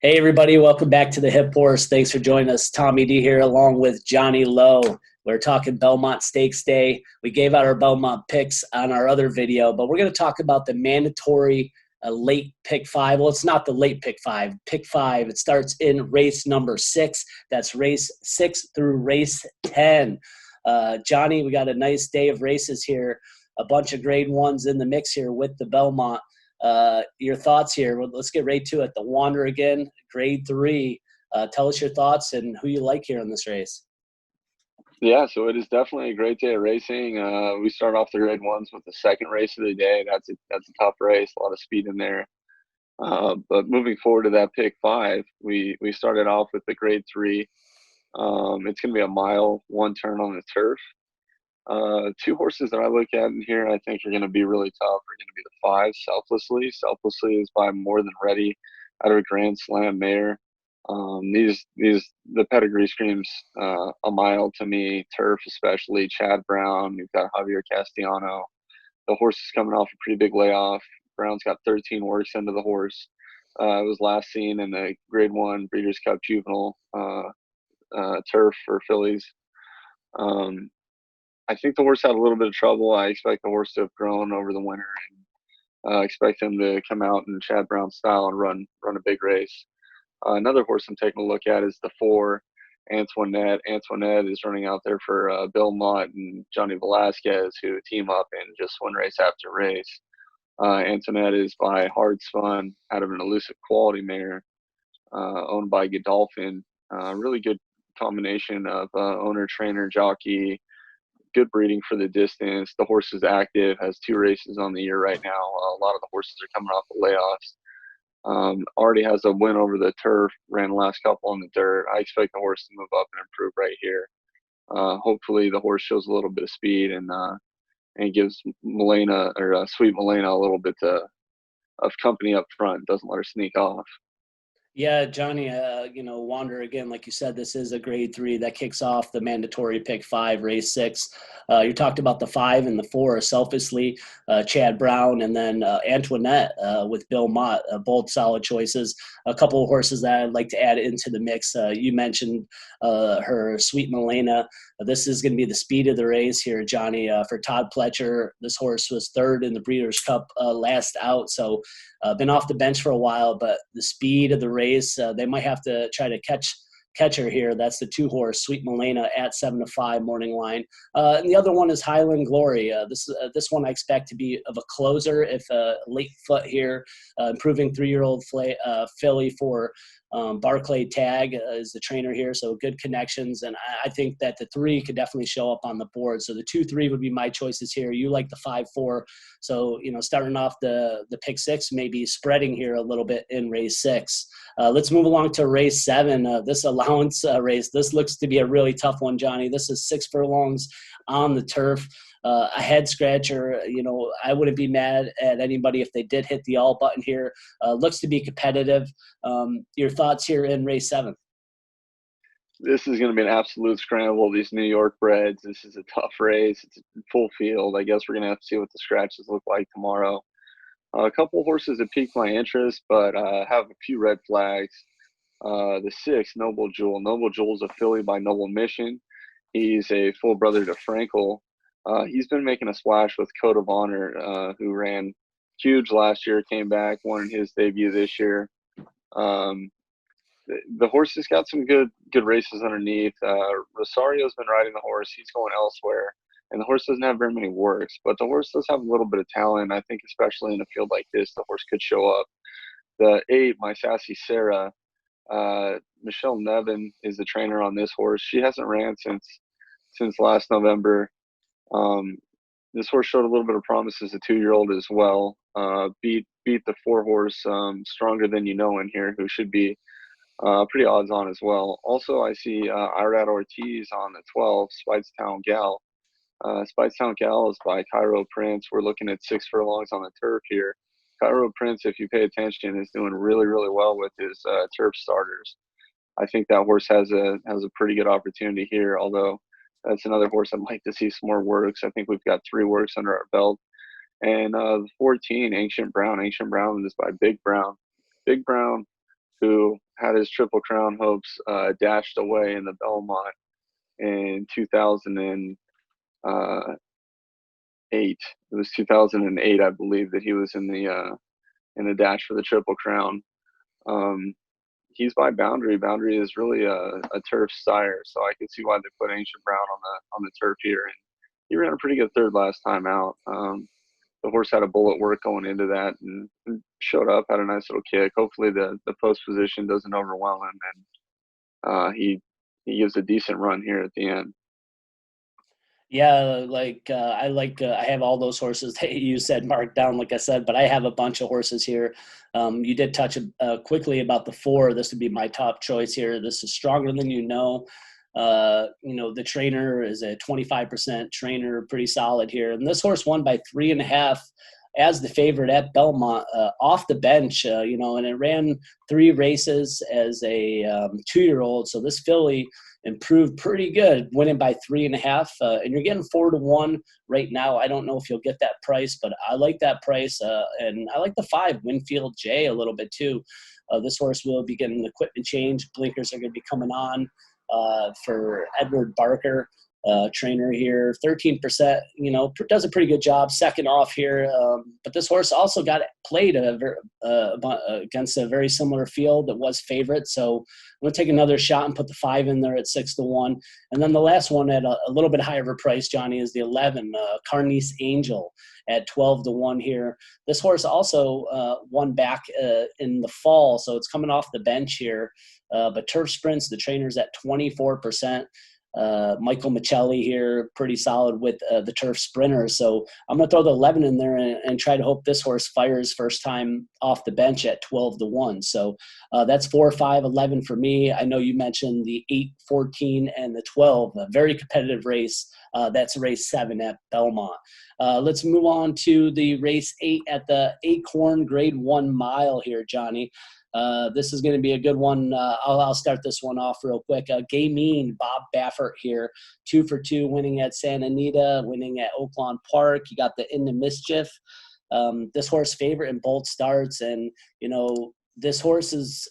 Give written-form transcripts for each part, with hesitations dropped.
Hey everybody, welcome back to the Hip Horse. Thanks for joining us. Tommy D here along with Johnny Lowe. We're talking Belmont Stakes Day. We gave out our Belmont picks on our other video, but we're going to talk about the mandatory late pick five. Well, it's not the late pick five. Pick five, it starts in race number 6. That's race 6 through race 10. Johnny, we got a nice day of races here. A bunch of grade ones in the mix here with the Belmont. Your thoughts here. Well, let's get right to it. The Wander again, grade 3. Tell us your thoughts and who you like here in this race. Yeah, so it is definitely a great day of racing. We start off the grade ones with the second race of the day. That's a tough race, a lot of speed in there. But moving forward to that pick five, we started off with the grade 3. It's going to be a mile, one turn on the turf. Two horses that I look at in here I think are going to be really tough are going to be the 5, Selflessly. Selflessly is by More Than Ready out of a Grand Slam mare. The pedigree screams a mile to me. Turf, especially Chad Brown. You've got Javier Castellano. The horse is coming off a pretty big layoff. Brown's got 13 works into the horse. It was last seen in the Grade 1 Breeders' Cup Juvenile turf for fillies. I think the horse had a little bit of trouble. I expect the horse to have grown over the winter and expect him to come out in Chad Brown style and run a big race. Another horse I'm taking a look at is the 4, Antoinette. Antoinette is running out there for Bill Mott and Johnny Velasquez, who team up and just win race after race. Antoinette is by Hard Spun out of an Elusive Quality mare owned by Godolphin. Really good combination of owner, trainer, jockey, good breeding for the distance. The horse is active, has 2 races on the year right now. A lot of the horses are coming off the layoffs. Already has a win over the turf, ran the last couple on the dirt. I expect the horse to move up and improve right here. Hopefully the horse shows a little bit of speed and gives Sweet Milena a little bit of company up front, doesn't let her sneak off. Yeah, Johnny, Wander again, like you said, this is a grade 3 that kicks off the mandatory pick 5, race 6. You talked about the 5 and the 4, Selfishly, Chad Brown, and then Antoinette with Bill Mott, both solid choices. A couple of horses that I'd like to add into the mix. You mentioned her Sweet Milena. This is going to be the speed of the race here, Johnny. For Todd Pletcher, this horse was 3rd in the Breeders' Cup last out, so been off the bench for a while, but the speed of the race, they might have to try to catch her here. That's the 2-horse, Sweet Milena at 7-5 morning line. And the other one is Highland Glory. This one I expect to be of a closer, if a late foot here, improving 3-year-old filly for Barclay Tagg is the trainer here, so good connections, and I think that the 3 could definitely show up on the board. So the 2-3 would be my choices here. You like the 5-4, so starting off the pick 6, maybe spreading here a little bit in race 6. Let's move along to race 7. This allowance race. This looks to be a really tough one, Johnny. This is 6 furlongs on the turf. A head scratcher. I wouldn't be mad at anybody if they did hit the all button here. Looks to be competitive. Your thoughts here in race 7? This is going to be an absolute scramble. These New York breds. This is a tough race. It's a full field. I guess we're going to have to see what the scratches look like tomorrow. A couple of horses that piqued my interest, but have a few red flags. The 6, Noble Jewel. Noble Jewel is a filly by Noble Mission. He's a full brother to Frankel. He's been making a splash with Code of Honor, who ran huge last year, came back, won his debut this year. The horse has got some good races underneath. Rosario's been riding the horse. He's going elsewhere. And the horse doesn't have very many works, but the horse does have a little bit of talent. I think especially in a field like this, the horse could show up. The 8, My Sassy Sarah, Michelle Nevin is the trainer on this horse. She hasn't ran since last November. This horse showed a little bit of promise as a 2-year-old as well. Beat the 4-horse Stronger Than You Know in here, who should be pretty odds on as well. Also, I see Irad Ortiz on the 12, Speightstown Gal. Speightstown Gal is by Cairo Prince. We're looking at 6 furlongs on the turf here. Cairo Prince, if you pay attention, is doing really, really well with his turf starters. I think that horse has a pretty good opportunity here, although that's another horse I'd like to see some more works. I think we've got 3 works under our belt. And 14, Ancient Brown. Ancient Brown is by Big Brown. Big Brown, who had his Triple Crown hopes dashed away in the Belmont in 2008. It was 2008, I believe, that he was in the dash for the Triple Crown. He's by Boundary. Boundary is really a turf sire, so I can see why they put Ancient Brown on the turf here. And he ran a pretty good third last time out. The horse had a bullet work going into that and showed up, had a nice little kick. Hopefully the post position doesn't overwhelm him, and he gives a decent run here at the end. Yeah, I have all those horses that you said marked down, like I said, but I have a bunch of horses here. You did touch quickly about the 4. This would be my top choice here. This is Stronger Than You Know. The trainer is a 25% trainer, pretty solid here. And this horse won by 3.5 as the favorite at Belmont off the bench, and it ran 3 races as a 2-year-old. So this filly improved pretty good, winning by 3.5. And you're getting 4-1 right now. I don't know if you'll get that price, but I like that price. And I like the 5, Winfield J, a little bit too. This horse will be getting equipment change. Blinkers are going to be coming on for Edward Barker, trainer here. 13%, does a pretty good job. Second off here. But this horse also got played against a very similar field that was favorite. So I'm going to take another shot and put the 5 in there at 6-1. And then the last one at a little bit higher of a price, Johnny, is the 11, Carnice Angel at 12-1 here. This horse also won back in the fall, so it's coming off the bench here. But Turf Sprints, the trainer's at 24%. Michael Michelli here, pretty solid with the Turf Sprinter. So I'm going to throw the 11 in there and try to hope this horse fires first time off the bench at 12-1. So that's 4, 5, 11 for me. I know you mentioned the 8, 14, and the 12, a very competitive race. That's race 7 at Belmont. Let's move on to the race 8 at the Acorn Grade 1 mile here, Johnny. This is going to be a good one. I'll start this one off real quick. Gamine, Bob Baffert here, 2 for 2, winning at Santa Anita, winning at Oaklawn Park. You got the Into Mischief. This horse favorite in both starts, and this horse is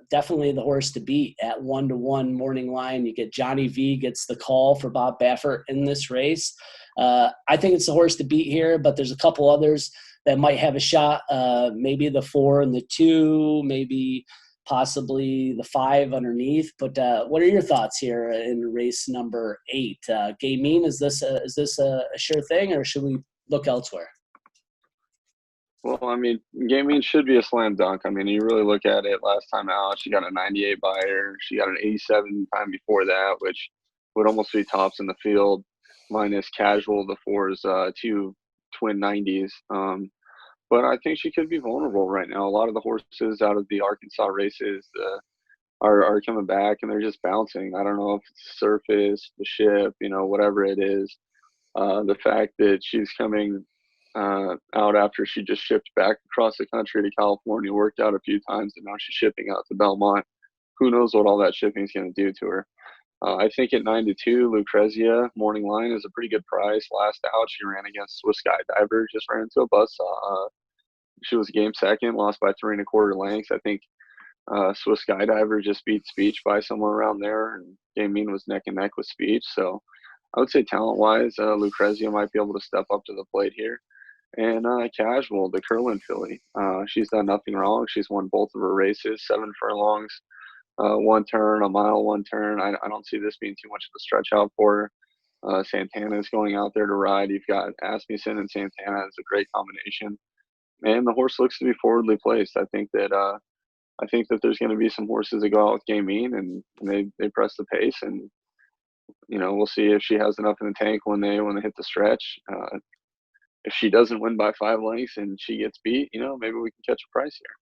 definitely the horse to beat at 1-1 morning line. You get Johnny V gets the call for Bob Baffert in this race. I think it's the horse to beat here, but there's a couple others that might have a shot, maybe the 4 and the 2, maybe possibly the 5 underneath. But what are your thoughts here in race number 8? Gamine, is this a sure thing, or should we look elsewhere? Well, I mean, Gamine should be a slam dunk. I mean, you really look at it last time out, she got a 98 buyer. She got an 87 time before that, which would almost be tops in the field, minus Casual, the 4's 2 twin 90s. But I think she could be vulnerable right now. A lot of the horses out of the Arkansas races are coming back, and they're just bouncing. I don't know if it's surface, the ship, whatever it is. The fact that she's coming out after she just shipped back across the country to California, worked out a few times, and now she's shipping out to Belmont. Who knows what all that shipping is going to do to her. I think at 9-2, Lucrezia, morning line, is a pretty good price. Last out, she ran against Swiss Skydiver, just ran into a buzzsaw. She was game second, lost by 3 1/4 lengths. I think Swiss Skydiver just beat Speech by somewhere around there, and Gamine was neck and neck with Speech. So I would say talent-wise, Lucrezia might be able to step up to the plate here. And Casual, the Curlin filly, she's done nothing wrong. She's won both of her races, 7 furlongs. 1 turn, a mile, 1 turn. I don't see this being too much of a stretch out for her. Santana is going out there to ride. You've got Asmussen and Santana is a great combination, and the horse looks to be forwardly placed. I think that there's going to be some horses that go out with Gamine and they press the pace, and we'll see if she has enough in the tank when they hit the stretch. If she doesn't win by 5 lengths and she gets beat, maybe we can catch a price here.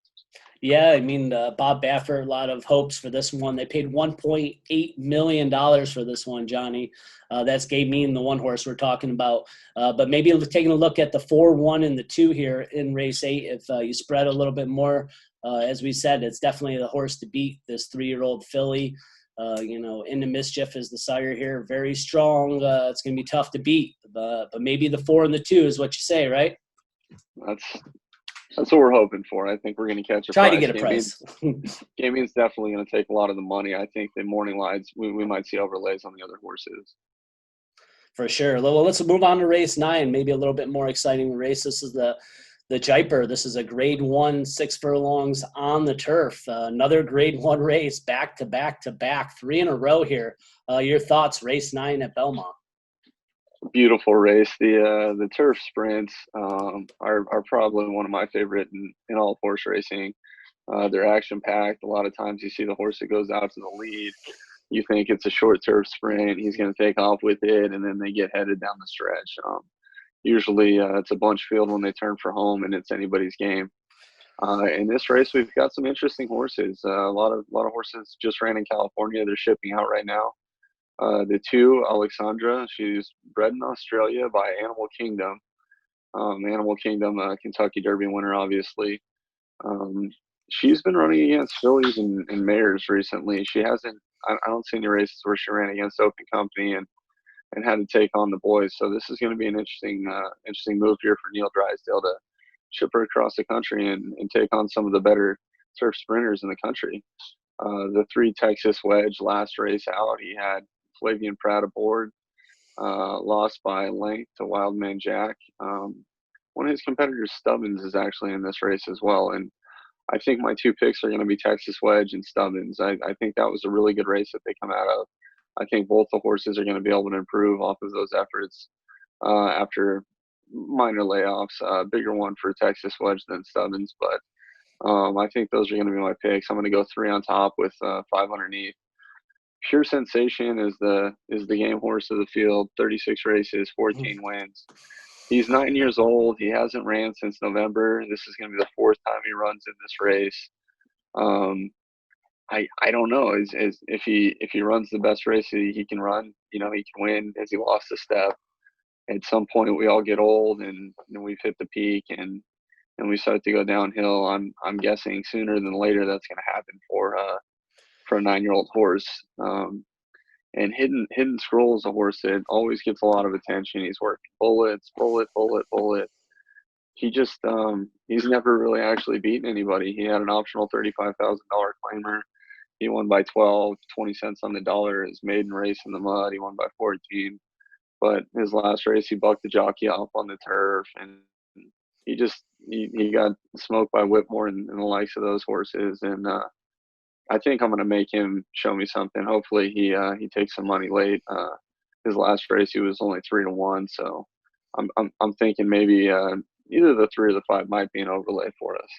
Yeah, I mean, Bob Baffert, a lot of hopes for this one. They paid $1.8 million for this one, Johnny. That's Gamine, the one horse we're talking about. But maybe taking a look at the 4, 1, and the 2 here in race 8, if you spread a little bit more, as we said, it's definitely the horse to beat, this 3-year-old filly. Into Mischief is the sire here. Very strong. It's going to be tough to beat. But maybe the 4 and the 2 is what you say, right? That's what we're hoping for. I think we're going to catch a Try to prize. get a price. Gaming's definitely going to take a lot of the money. I think the morning lines, we might see overlays on the other horses. For sure. Well, let's move on to race 9, maybe a little bit more exciting race. This is the Jaipur. This is a grade 1, 6 furlongs on the turf. Another grade 1 race, back to back to back, 3 in a row here. Your thoughts, race 9 at Belmont? Beautiful race. The turf sprints are probably one of my favorite in all of horse racing. They're action packed. A lot of times you see the horse that goes out to the lead. You think it's a short turf sprint. He's going to take off with it, and then they get headed down the stretch. Usually it's a bunch field when they turn for home, and it's anybody's game. In this race, we've got some interesting horses. A lot of horses just ran in California. They're shipping out right now. The two, Alexandra, she's bred in Australia by Animal Kingdom. Animal Kingdom, Kentucky Derby winner, obviously. She's been running against fillies and mares recently. She hasn't. I don't see any races where she ran against Open Company and had to take on the boys. So this is going to be an interesting move here for Neil Drysdale to ship her across the country and take on some of the better turf sprinters in the country. The 3 Texas Wedge last race out, he had Flavian Pratt aboard, lost by length to Wildman Jack. One of his competitors, Stubbins, is actually in this race as well. And I think my 2 picks are going to be Texas Wedge and Stubbins. I think that was a really good race that they come out of. I think both the horses are going to be able to improve off of those efforts after minor layoffs. Bigger one for Texas Wedge than Stubbins, but I think those are going to be my picks. I'm going to go 3 on top with 5 underneath. Pure Sensation is the game horse of the field. 36 races, 14 wins. He's 9 years old. He hasn't ran since November. This is going to be the 4th time he runs in this race. I don't know. If he runs the best race he can run, he can win. Has he lost a step? At some point, we all get old and we've hit the peak and we start to go downhill. I'm guessing sooner than later that's going to happen for a 9-year-old horse. And Hidden Scroll is a horse that always gets a lot of attention. He's working bullets. He just he's never really actually beaten anybody. He had an optional $35,000 claimer. He won by 12, 20 cents on the dollar. His maiden race in the mud, he won by 14. But his last race, he bucked the jockey off on the turf, and he got smoked by Whitmore and the likes of those horses. And I think I'm going to make him show me something. Hopefully he takes some money late. His last race he was only 3-1, so I'm thinking maybe either the 3 or the 5 might be an overlay for us.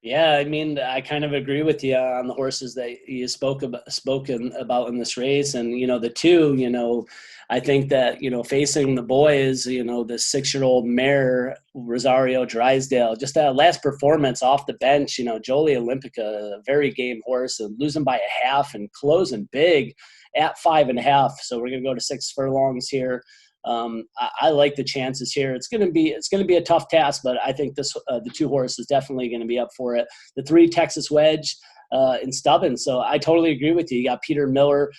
Yeah, I mean, I kind of agree with you on the horses that you spoken about in this race, and the 2. I think that facing the boys, the 6-year-old mare Rosario Drysdale, just that last performance off the bench, Jolie Olympica, a very game horse, and losing by a half and closing big at 5.5. So we're gonna go to 6 furlongs here. I like the chances here. It's gonna be a tough task, but I think the 2 horses definitely going to be up for it. The 3 Texas Wedge and Stubbins. So I totally agree with you. You got Peter Miller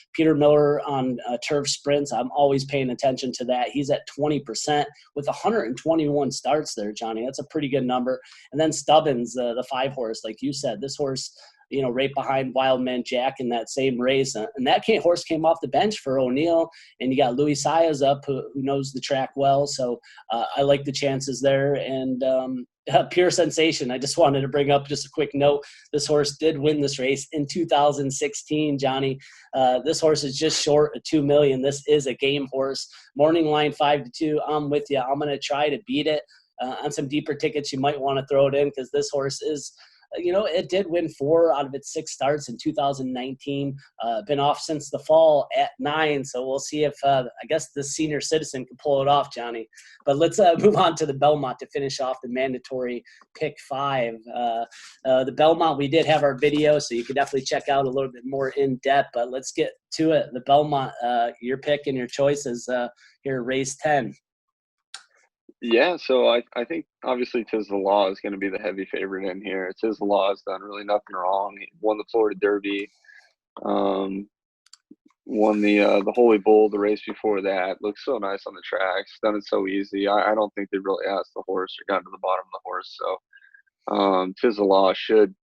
on turf sprints. I'm always paying attention to that. He's at 20% with 121 starts there, Johnny. That's a pretty good number. And then Stubbins, the 5 horse, like you said, this horse, right behind Wildman Jack in that same race. And that horse came off the bench for O'Neill, and you got Louis Saez up, who knows the track well. So I like the chances there. And Pure Sensation, I just wanted to bring up just a quick note. This horse did win this race in 2016, Johnny. This horse is just short of $2 million. This is a game horse. Morning line 5-2. I'm with you. I'm going to try to beat it. On some deeper tickets, you might want to throw it in because this horse is – it did win 4 out of its 6 starts in 2019. Been off since the fall at 9. So we'll see if, I guess, the senior citizen can pull it off, Johnny. But let's move on to the Belmont to finish off the mandatory pick 5. The Belmont, we did have our video, so you can definitely check out a little bit more in depth. But let's get to it. The Belmont, your pick and your choices here, race 10. Yeah, so I think obviously Tiz the Law is going to be the heavy favorite in here. Tiz the Law has done really nothing wrong. He won the Florida Derby, won the Holy Bull the race before that. Looks so nice on the tracks. Done it so easy. I don't think they really asked the horse or gotten to the bottom of the horse. So Tiz the Law should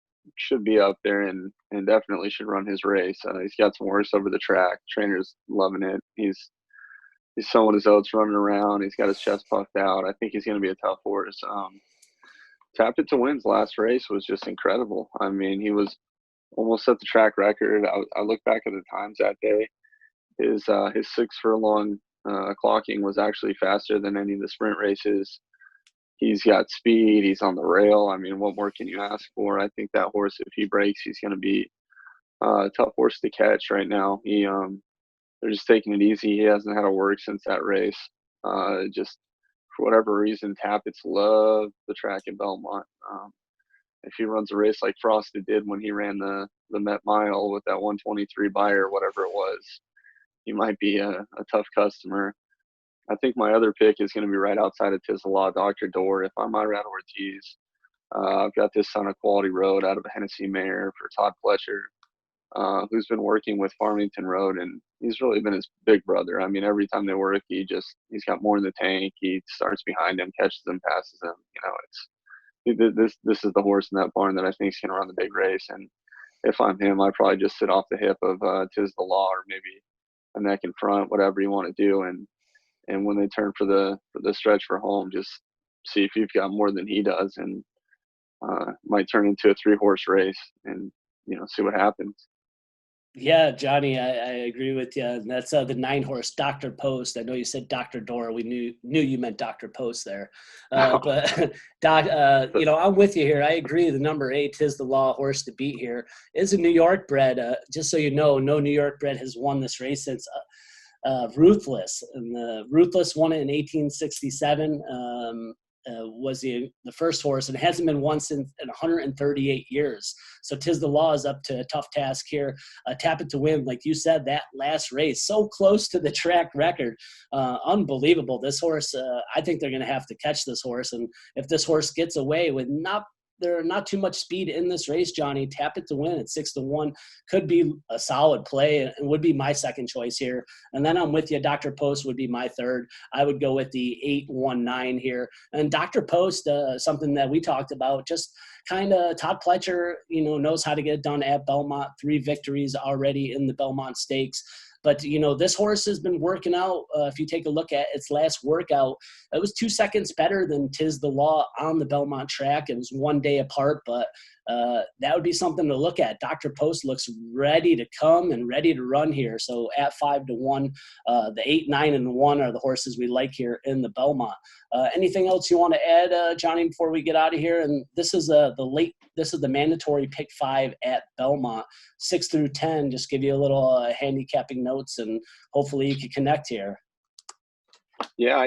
be up there and definitely should run his race. He's got some horse over the track. Trainer's loving it. He's sowing his oats, running around. He's got his chest puffed out. I think he's going to be a tough horse. Tapped It to Win's last race was just incredible. I mean, he was almost set the track record. I look back at the times that day. His 6 furlong clocking was actually faster than any of the sprint races. He's got speed. He's on the rail. I mean, what more can you ask for? I think that horse, if he breaks, he's going to be a tough horse to catch right now. They're just taking it easy. He hasn't had to work since that race. Just for whatever reason, Tappett's love the track at Belmont. If he runs a race like Frosted did when he ran the Met Mile with that 123 buyer, whatever it was, he might be a tough customer. I think my other pick is going to be right outside of Tiz the Law, Dr. Door. If I'm Irad Ortiz, I've got this Son of Quality Road out of a Hennessy mare for Todd Fletcher, who's been working with Farmington Road, and he's really been his big brother. I mean, every time they work, he's got more in the tank. He starts behind him, catches him, passes him. This is the horse in that barn that I think is going to run the big race. And if I'm him, I'd probably just sit off the hip of Tiz the Law, or maybe a neck in front, whatever you want to do. And when they turn for the stretch for home, just see if you've got more than he does, and might turn into a 3-horse race, and see what happens. Yeah, Johnny, I agree with you. And that's the 9-horse Dr. Post. I know you said Dr. Door. We knew you meant Dr. Post there. But I'm with you here. I agree. The number 8 is the Law horse to beat here. Is a New York bred. Just so you know, no New York bred has won this race since Ruthless. And Ruthless won it in 1867. Was the first horse, and it hasn't been won since in 138 years. So Tiz the Law is up to a tough task here. Tap It to Win, like you said, that last race, so close to the track record. Unbelievable. This horse, I think they're going to have to catch this horse. And if this horse gets away with there are not too much speed in this race, Johnny, Tap It to Win at 6-1 could be a solid play and would be my second choice here. And then I'm with you. Dr. Post would be my third. I would go with the 8-1-9 here. And Dr. Post, something that we talked about, just kind of Todd Pletcher, knows how to get it done at Belmont. 3 victories already in the Belmont Stakes. But, this horse has been working out. If you take a look at its last workout, it was 2 seconds better than Tiz the Law on the Belmont track. It was 1 day apart, but that would be something to look at. Dr. Post looks ready to come and ready to run here. So at 5-1, the 8, 9, and 1 are the horses we like here in the Belmont. Anything else you want to add, Johnny, before we get out of here? And this is the mandatory pick 5 at Belmont, 6-10. Just give you a little handicapping notes, and hopefully you can connect here. Yeah,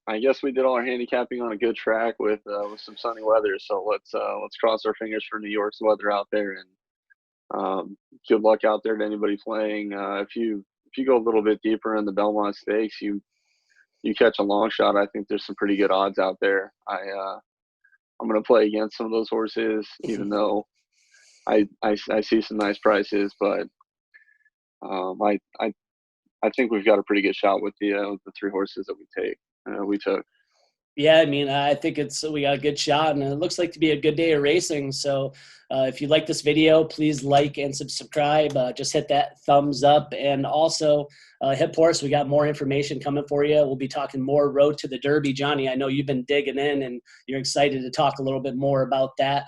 I guess we did all our handicapping on a good track with some sunny weather. So let's cross our fingers for New York's weather out there, and good luck out there to anybody playing. If you go a little bit deeper in the Belmont Stakes, you catch a long shot. I think there's some pretty good odds out there. I'm going to play against some of those horses, even though I see some nice prices, but I think we've got a pretty good shot with the 3 horses that we took. Yeah, I mean, I think we got a good shot, and it looks like to be a good day of racing. So if you like this video, please like and subscribe. Just hit that thumbs up, and also hit Horse. We got more information coming for you. We'll be talking more Road to the Derby. Johnny, I know you've been digging in, and you're excited to talk a little bit more about that.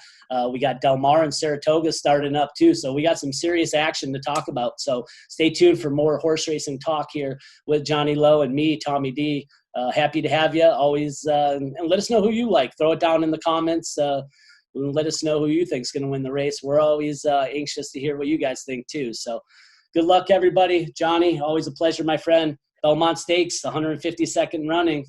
We got Del Mar and Saratoga starting up too, so we got some serious action to talk about. So stay tuned for more horse racing talk here with Johnny Lowe and me, Tommy D. Happy to have you always, and let us know who you like. Throw it down in the comments. And let us know who you think is going to win the race. We're always anxious to hear what you guys think too. So good luck, everybody. Johnny, always a pleasure, my friend. Belmont Stakes, 152nd running.